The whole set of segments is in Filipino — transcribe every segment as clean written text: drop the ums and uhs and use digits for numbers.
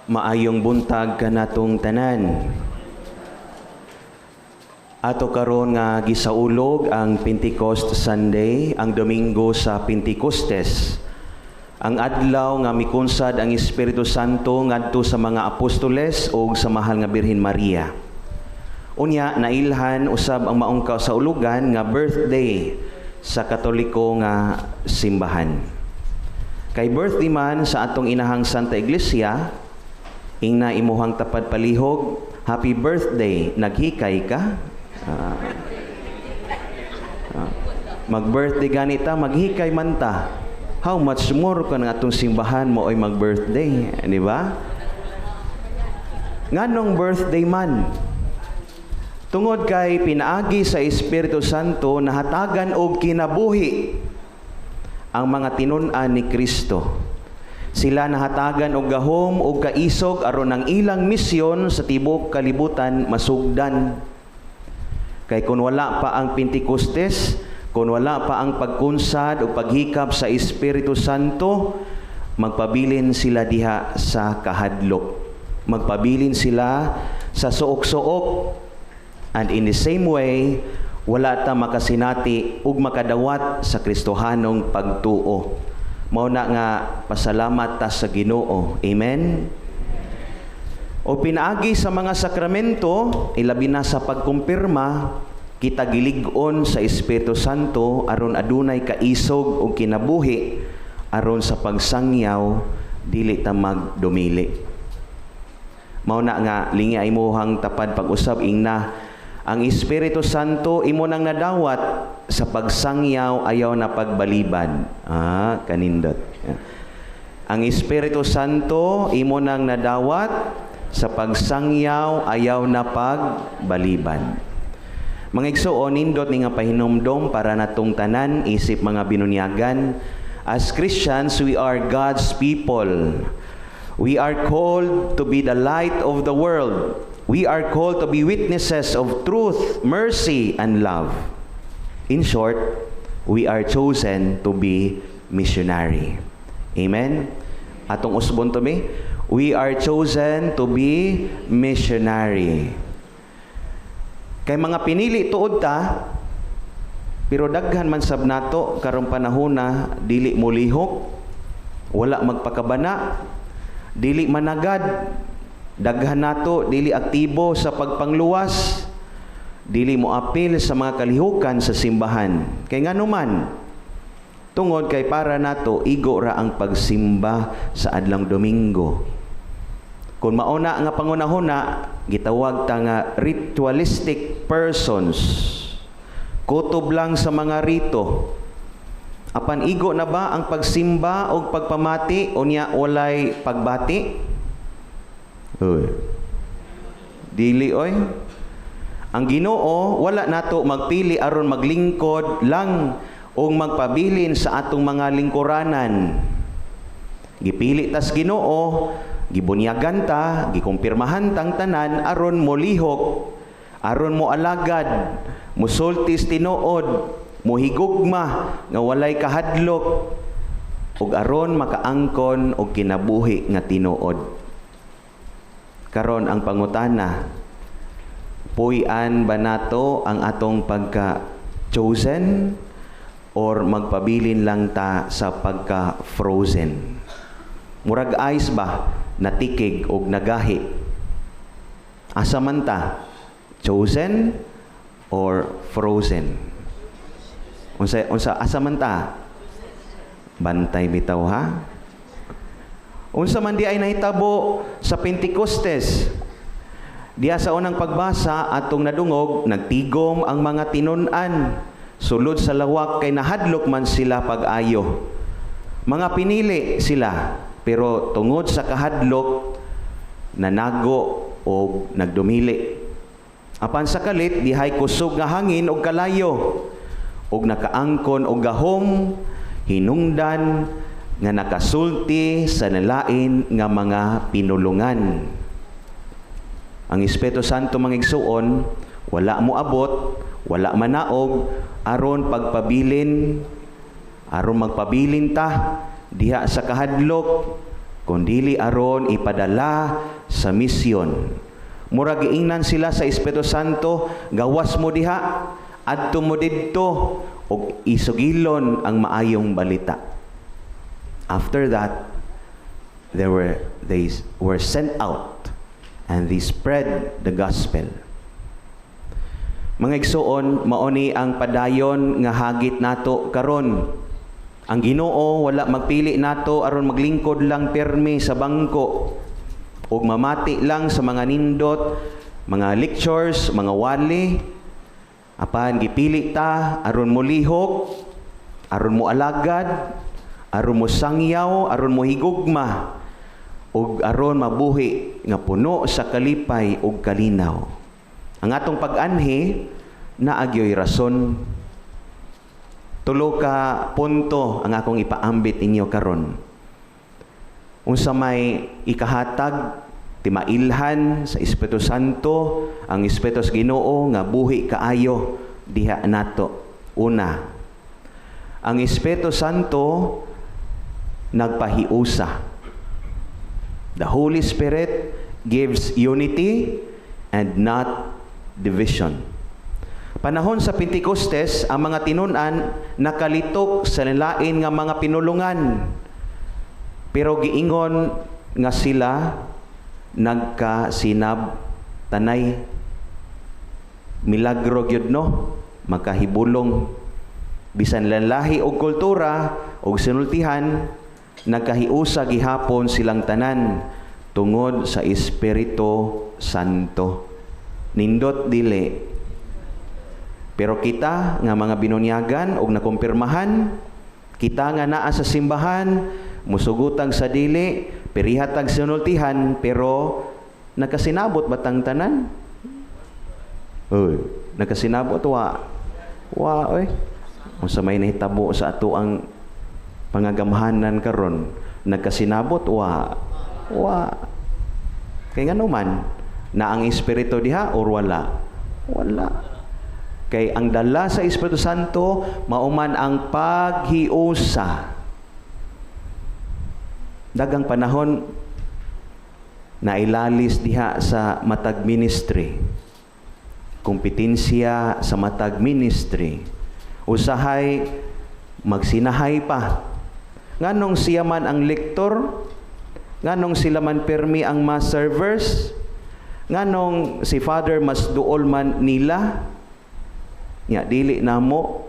Maayong buntag kanatong tanan. Ato karon nga gisaulog ang Pentecost Sunday, ang Domingo sa Pentecostes. Ang adlaw nga mikunsad ang Espiritu Santo ngadto sa mga apostoles o sa mahal nga Birhen Maria. Unya nailhan usab ang maong kasaulugan nga birthday sa Katoliko nga simbahan. Kay birthday man sa atong inahang Santa Iglesia, ingna imuhang tapad palihog, happy birthday, naghikay ka? Mag-birthday ganita, maghikay man ta. How much more ka nga atong simbahan mo ay mag-birthday, di ba? Nganong birthday man? Tungod kay pinaagi sa Espiritu Santo nahatagan og kinabuhi ang mga tinun-an ni Kristo. Sila nahatagan og gahom og kaisog aron ang ilang misyon sa tibok kalibutan masugdan. Kay kung wala pa ang Pentecostes, kung wala pa ang pagkunsad o paghikap sa Espiritu Santo, magpabilin sila diha sa kahadlok. Magpabilin sila sa suok-suok. And in the same way, wala ta makasinati ug makadawat sa Kristohanong pagtuo. Mao na nga pasalamat ta sa Ginoo. Amen. O pinaagi sa mga sakramento, ilabi na sa pagkumpirma, kita gilig-on sa Espiritu Santo aron adunay kaisog ug kinabuhi aron sa pagsangyaw dili ta magdumili. Mao na nga lingi imuhang tapad pag-usab ingna ang Espiritu Santo imo nang nadawat sa pagsangyaw ayaw na pagbalibad. Kanindot. Ang Espiritu Santo imo nang nadawat sa pagsangyaw ayaw na pagbalibad. Mga igsuon, nindot ni nga pahinomdom para natong tanan isip mga binunyagan. As Christians, we are God's people. We are called to be the light of the world. We are called to be witnesses of truth, mercy, and love. In short, we are chosen to be missionary. Amen? Atong usbon to me, we are chosen to be missionary. Kay mga pinili tuod ta, pero daghan man sab nato karong panahona dili mo lihok, wala magpakabana, dili managad, daghan nato dili aktibo sa pagpangluwas, dili mo apil sa mga kalihukan sa simbahan. Kay ngano man, tungod kay para nato igo ra ang pagsimba sa adlang Domingo. Kung mauna nga pangunahuna, gitawag ta nga ritualistic persons. Kutob lang sa mga rito. Apan igo na ba ang pagsimba o pagpamati o niya walay pagbati? Uy. Dili oy. Ang Ginoo wala nato magpili aron maglingkod lang o magpabilin sa atong mga lingkuranan. Gipili tas Ginoo, gibunyagan ta, gikumpirmahan tang tanan aron mo lihok, aron mo alagad, musultis tinuod, muhigugma nga walay kahadlok, ug aron makaangkon og kinabuhi nga tinuod. Karon ang pangutana, puy-an ba nato ang atong pagka-chosen or magpabilin lang ta sa pagka-frozen? Murag ice ba, natikig o nagahi? Asa man ta? Chosen or frozen? Unsa asa man ta? Bantay bitaw ha? Unsa man di ay nahitabo sa Pentecostes? Diya sa unang pagbasa atong nadungog, nagtigom ang mga tinun-an, sulod sa lawak kay nahadlok man sila pag-ayo. Mga pinili sila, pero tungod sa kahadlok, nanago o nagdumili. Apan sa kalit, dihay kusog nga hangin o kalayo, o nakaangkon o gahom, hinungdan, nga nakasulti sa nalain nga mga pinulungan. Ang Espiritu Santo mangigsuon, wala mo abot, wala manaog, aron pagpabilin, aron magpabilin ta diha sa kahadlok, kundili aron ipadala sa misyon. Murag giingnan sila sa Espiritu Santo, gawas mo diha, adto mo didto, ug isugilon ang maayong balita. After that, they were sent out and they spread the gospel. Mga igsoon, mauni ang padayon nga hagit nato karon. Ang Ginoo wala magpili nato aron maglingkod lang permi sa bangko ug mamati lang sa mga nindot, mga lectures, mga wali. Apan gipili ta aron mo lihok, aron mo alagad, aron mo sangyaw, aron mo higugma, ug aron mabuhi nga puno sa kalipay ug kalinaw. Ang atong pag-anhi naagyoy rason. Tulo ka punto ang akong ipaambit inyo karon. Unsa may ikahatag timailhan sa Espiritu Santo, ang Espiritu sa Ginoo nga buhi kaayo diha nato. Una, ang Espiritu Santo nagpahiusa. The Holy Spirit gives unity and not division. Panahon sa Pentecostes, ang mga tinun-an nakalitok sa lain nga mga pinulungan. Pero giingon nga sila nagkasinab tanay. Milagro gyud no, makahibulong bisan lalahi og kultura og sinultihan, nagkahiusa gihapon silang tanan tungod sa Espiritu Santo. Nindot dili. Pero kita nga mga binunyagan og nakumpirmahan, kita nga naa sa simbahan, musugutang sa dili, perihatag sinultihan, pero nakasinabot batang tanan? Uy, nakasinabot wa. Wa oy. Unsa may nahitabo sa ato ang pangagamhanan karon, nagkasinabot wa. Wa. Kay ngano man na ang Espiritu diha or wala? Wala. Kay ang dala sa Espiritu Santo mauman ang paghiusa. Dagang panahon nailalis diha sa matag ministry. Kompetensya sa matag ministry. Usahay magsinahay pa. Nganong siya man ang lektor? Nganong sila man permi ang mass servers? Nganong si Father mas duol man nila? Nya dili namo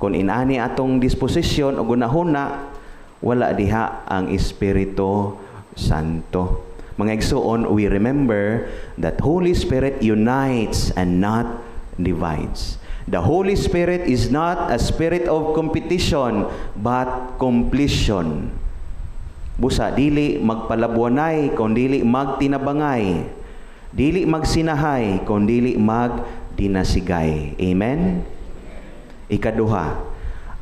kun inani atong disposisyon o gunahuna wala diha ang Espiritu Santo. Mga igsoon, we remember that Holy Spirit unites and not divides. The Holy Spirit is not a spirit of competition but completion. Busa dili magpalabuanay kun dili magtinabangay. Dili magsinahay kun dili magdinasigay. Amen. Ikaduha,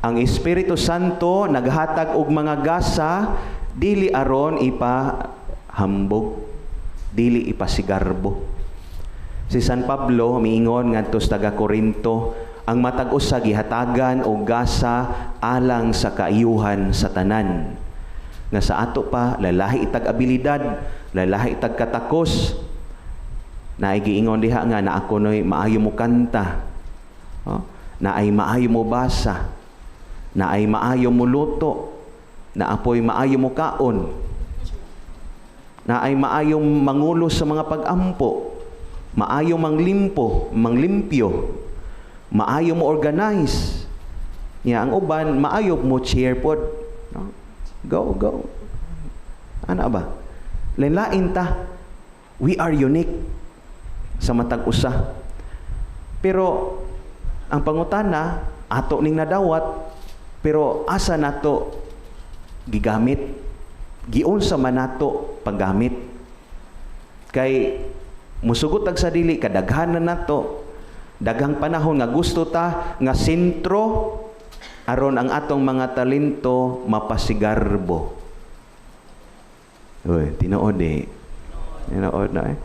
ang Espiritu Santo naghatag og mga gasa dili aron ipahambog, dili ipasigarbo. Si San Pablo miingon ngadto sa taga Corinto, ang matag usa gihatagan og gasa alang sa kaayuhan sa tanan. Nga sa ato pa lalahi itag abilidad, lalahi itag katakos. Naigiingon diha nga na ako noy maayo mo kanta. Na ay maayo mo basa. Na ay maayo mo luto. Na apoy maayo mo kaon. Na ay maayo mangulo sa mga pag-ampo. Maayo manglimpyo. Maayo mo organize. Nya ang uban maayo mo cheer pod. No? Go. Ana ba? Lain-lain ta. We are unique sa matag usa. Pero ang pangutana ato ning nadawat, pero asa nato gigamit? Giunsa man nato paggamit? Kay musugot sa dili kadaghanan nato. Daghang panahon nga gusto ta nga sentro aron ang atong mga talento mapasigarbo. Uy, tinuod eh. Tinuod na eh.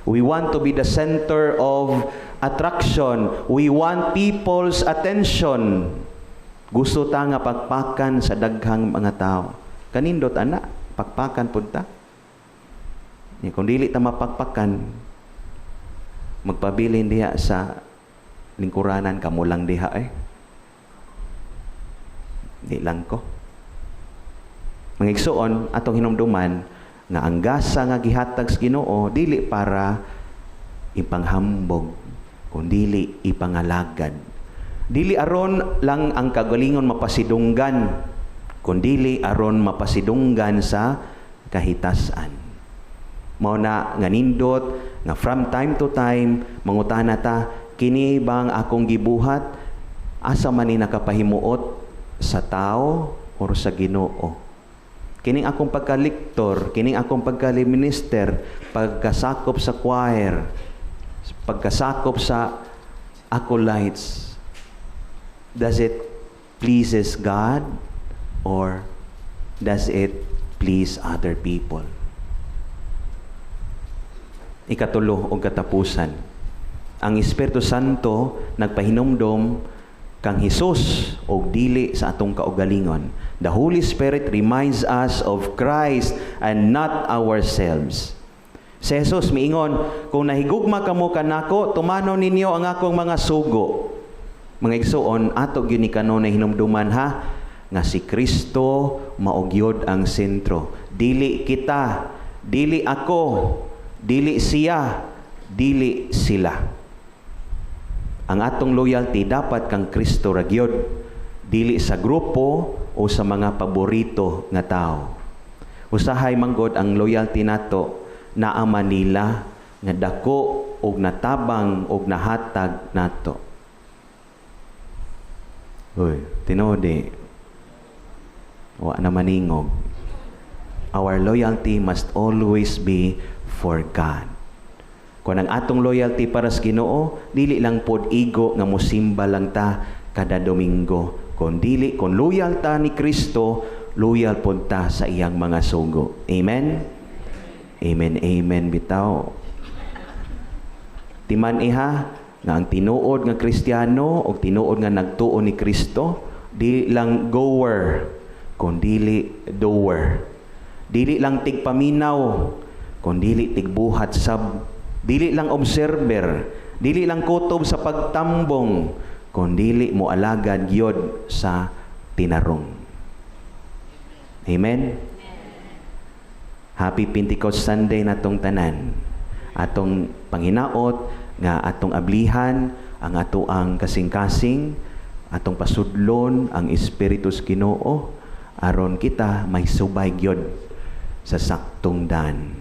We want to be the center of attraction. We want people's attention. Gusto ta nga pagpakan sa daghang mga tao. Kanindot ana, pakpakan punta. Kung dili ta mapakpakan, magpabilin diha sa lingkuranan, kamo lang diha Di lang ko. Mga igsoon, atong hinumduman, nga ang gasa nga gihatag sa Ginoo, dili para ipanghambog, kundili ipangalagad. Dili aron lang ang kagalingon mapasidunggan, kundili aron mapasidunggan sa kahitasan. Mao na nga nindot nga from time to time mangutana ta, kini bang akong gibuhat asa man ni nakapahimuot sa tao o sa Ginoo? Kining akong pagkaliktor, kining akong pagkaminister, pagkasakop sa choir, pagkasakop sa acolytes, does it pleases God or does it please other people? Ikatulo o katapusan, ang Espiritu Santo nagpahinumdom kang Hesus og dili sa atong kaugalingon. The Holy Spirit reminds us of Christ and not ourselves. Si Jesus miingon, kung nahigugma kamo kanako, tumanaw ninyo ang akong mga sugo. Mga igsoon, ato gyud ni kanon na hinumduman nga si Kristo maugyod ang sentro. Dili kita, dili ako, dili siya, dili sila. Ang atong loyalty dapat kang Kristo ra gyud, dili sa grupo o sa mga paborito nga tao. Usahay manggod ang loyalty nato naa Manila nga dako og natabang og nahatag nato. Hoy, tinodi. Wa na maningog. Our loyalty must always be for God. Kung ang atong loyalty para sa Ginoo, dili lang pod igo nga mosimba lang ta kada Domingo. Kung dili, kung loyal ta ni Kristo, loyal pod ta sa iyang mga sugo. Amen? Amen, amen, bitaw. Timan iha, nga ang tinuod nga Kristiyano o tinuod nga nagtuo ni Kristo, di lang goer, kung dili doer. Dili lang tigpaminaw, kung dili tigbuhat sab. Dili lang observer, dili lang kutob sa pagtambong, kundi mo alagad yod sa tinarong. Amen? Happy Pentecost Sunday natong tanan. Atong panghinaot nga atong ablihan ang atoang kasing-kasing, atong pasudlon ang Espiritu sa Ginoo aron kita may subay gyud sa saktong daan.